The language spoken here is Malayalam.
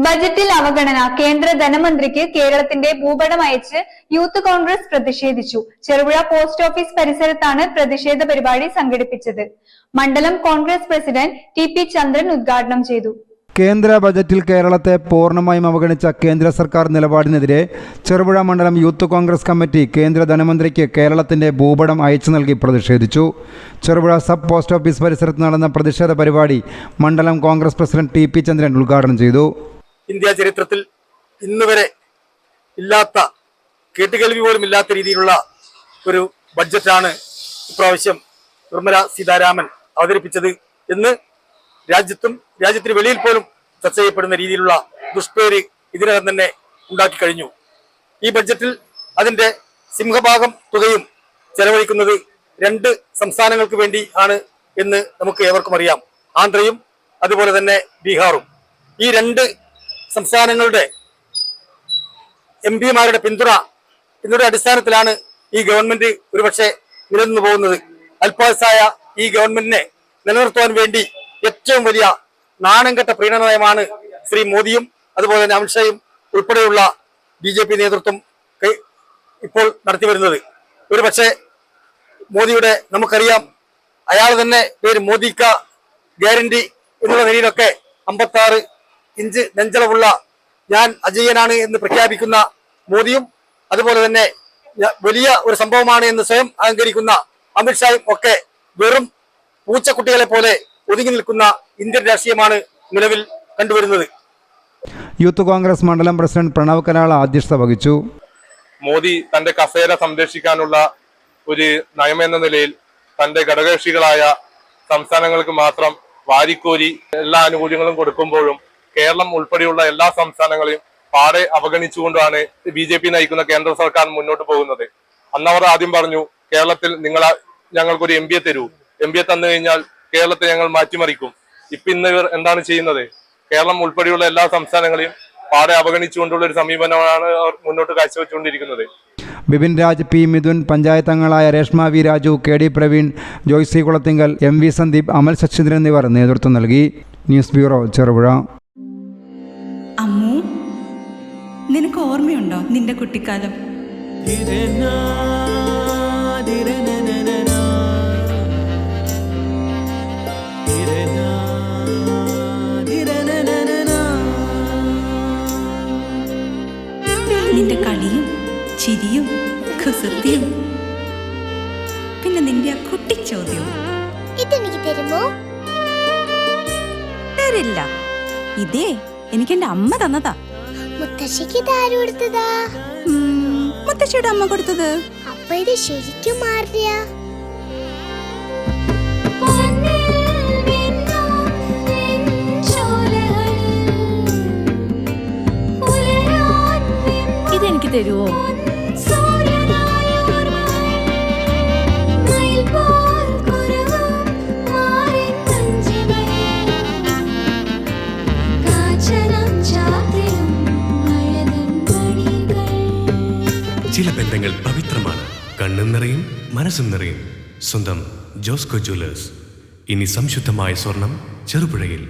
ബജറ്റിൽ അവഗണന. കേന്ദ്ര ധനമന്ത്രിക്ക് കേരളത്തിന്റെ ഭൂപടം അയച്ച് യൂത്ത് കോൺഗ്രസ് പ്രതിഷേധിച്ചു. ചെറുപുഴ പോസ്റ്റ് ഓഫീസ് പരിസരത്താണ് പ്രതിഷേധ പരിപാടി സംഘടിപ്പിച്ചത്. മണ്ഡലം കോൺഗ്രസ് പ്രസിഡന്റ് ടി.പി. ചന്ദ്രൻ ഉദ്ഘാടനം ചെയ്തു. കേന്ദ്ര ബജറ്റിൽ കേരളത്തെ പൂർണ്ണമായും അവഗണിച്ച കേന്ദ്ര സർക്കാർ നിലപാടിനെതിരെ ചെറുപുഴ മണ്ഡലം യൂത്ത് കോൺഗ്രസ് കമ്മിറ്റി കേന്ദ്ര ധനമന്ത്രിക്ക് കേരളത്തിന്റെ ഭൂപടം അയച്ചു നൽകി പ്രതിഷേധിച്ചു. ചെറുപുഴ സബ് പോസ്റ്റ് ഓഫീസ് പരിസരത്ത് നടന്ന പ്രതിഷേധ പരിപാടി മണ്ഡലം കോൺഗ്രസ് പ്രസിഡന്റ് ടി.പി. ചന്ദ്രൻ ഉദ്ഘാടനം ചെയ്തു. ഇന്ത്യ ചരിത്രത്തിൽ ഇന്നുവരെ ഇല്ലാത്ത, കേട്ടുകേൾവി പോലും ഇല്ലാത്ത രീതിയിലുള്ള ഒരു ബഡ്ജറ്റാണ് ഇപ്രാവശ്യം നിർമ്മല സീതാരാമൻ അവതരിപ്പിച്ചത് എന്ന് രാജ്യത്തിന് വെളിയിൽ പോലും ചർച്ച ചെയ്യപ്പെടുന്ന രീതിയിലുള്ള ദുഷ്പേര് ഇതിനകം തന്നെ ഉണ്ടാക്കി കഴിഞ്ഞു. ഈ ബഡ്ജറ്റിൽ അതിന്റെ സിംഹഭാഗം തുകയും ചെലവഴിക്കുന്നത് 2 സംസ്ഥാനങ്ങൾക്ക് വേണ്ടി ആണ് എന്ന് നമുക്ക് ഏവർക്കും അറിയാം. ആന്ധ്രയും അതുപോലെ തന്നെ ബീഹാറും. ഈ 2 സംസ്ഥാനങ്ങളുടെ എംപിമാരുടെ പിന്തുണയുടെ അടിസ്ഥാനത്തിലാണ് ഈ ഗവൺമെന്റ് ഒരുപക്ഷെ നിലനിന്നു പോകുന്നത്. അല്പാൽസായ ഈ ഗവൺമെന്റിനെ നിലനിർത്തുവാൻ വേണ്ടി ഏറ്റവും വലിയ നാണംകെട്ട പ്രീണന നയമാണ് ശ്രീ മോദിയും അതുപോലെ തന്നെ അമിത്ഷായും ഉൾപ്പെടെയുള്ള BJP നേതൃത്വം ഇപ്പോൾ നടത്തി വരുന്നത്. ഒരുപക്ഷെ മോദിയുടെ നമുക്കറിയാം, അയാൾ തന്നെ പേര് മോദി കാ ഗ്യാരണ്ടി എന്നുള്ള നിലയിലൊക്കെ 56 ഇഞ്ച് നെഞ്ചളവുള്ള ഞാൻ അജയ്യനാണ് എന്ന് പ്രഖ്യാപിക്കുന്ന മോദിയും അതുപോലെ തന്നെ വലിയ ഒരു സംഭവമാണ് എന്ന് സ്വയം അഹങ്കരിക്കുന്ന അമിത്ഷായും ഒക്കെ വെറും പൂച്ചക്കുട്ടികളെ പോലെ ഒതുങ്ങി നിൽക്കുന്ന ഇന്ത്യൻ രാഷ്ട്രീയമാണ് നിലവിൽ കണ്ടുവരുന്നത്. യൂത്ത് കോൺഗ്രസ് മണ്ഡലം പ്രസിഡന്റ് പ്രണവ് കനാള അധ്യക്ഷത വഹിച്ചു. മോദി തന്റെ കസേര സംരക്ഷിക്കാനുള്ള ഒരു നയമെന്ന നിലയിൽ തന്റെ ഘടകകക്ഷികളായ സംസ്ഥാനങ്ങൾക്ക് മാത്രം വാരിക്കോരി എല്ലാ ആനുകൂല്യങ്ങളും കൊടുക്കുമ്പോഴും കേരളം ഉൾപ്പെടെയുള്ള എല്ലാ സംസ്ഥാനങ്ങളെയും പാടെ അവഗണിച്ചുകൊണ്ടാണ് BJP നയിക്കുന്ന കേന്ദ്ര സർക്കാർ മുന്നോട്ട് പോകുന്നത്. അന്നവർ ആദ്യം പറഞ്ഞു, കേരളത്തിൽ ഞങ്ങൾക്കൊരു MPയെ തരൂ, MPയെ തന്നു കഴിഞ്ഞാൽ കേരളത്തെ ഞങ്ങൾ മാറ്റിമറിക്കും. ഇന്ന് ഇവർ എന്താണ് ചെയ്യുന്നത്? കേരളം ഉൾപ്പെടെയുള്ള എല്ലാ സംസ്ഥാനങ്ങളെയും പാടെ അവഗണിച്ചുകൊണ്ടുള്ള ഒരു സമീപനമാണ് അവർ മുന്നോട്ട് കാഴ്ചവെച്ചുകൊണ്ടിരിക്കുന്നത്. ബിപിൻ രാജ്, പി മിഥുൻ, പഞ്ചായത്ത് അംഗങ്ങളായ Reshma V Raju, KD Praveen, Joycy Kulathinkal, MV Sandeep, Amal Sasheendran എന്നിവർ നേതൃത്വം നൽകി. News bureau, Cherupuzha. അമ്മു, നിനക്ക് ഓർമ്മയുണ്ടോ നിന്റെ കുട്ടിക്കാലം? നിന്റെ കളിയും ചിരിയും കുസൃതിയും, പിന്നെ നിന്റെ ആ കുട്ടിച്ചോദ്യവും. ഇതെനിക്ക് തരുമോ? തരില്ല. ഇതേ എനിക്ക് എന്റെ അമ്മ തന്നതാ. മുത്തശ്ശിക്ക് ഇതാര് കൊടുത്തതാ? മുത്തശ്ശിയുടെ അമ്മ കൊടുത്തത്. അപ്പൊ ഇത് ശരിക്കും മാറിയ? ഇതെനിക്ക് തരുവോ? ചില ബന്ധങ്ങൾ പവിത്രമാണ്. കണ്ണും നിറയും മനസ്സും നിറയും. സ്വന്തം ജോസ്കോ ജ്വല്ലേഴ്സ്. ഇനി സംശുദ്ധമായ സ്വർണം ചെറുപുഴയിൽ.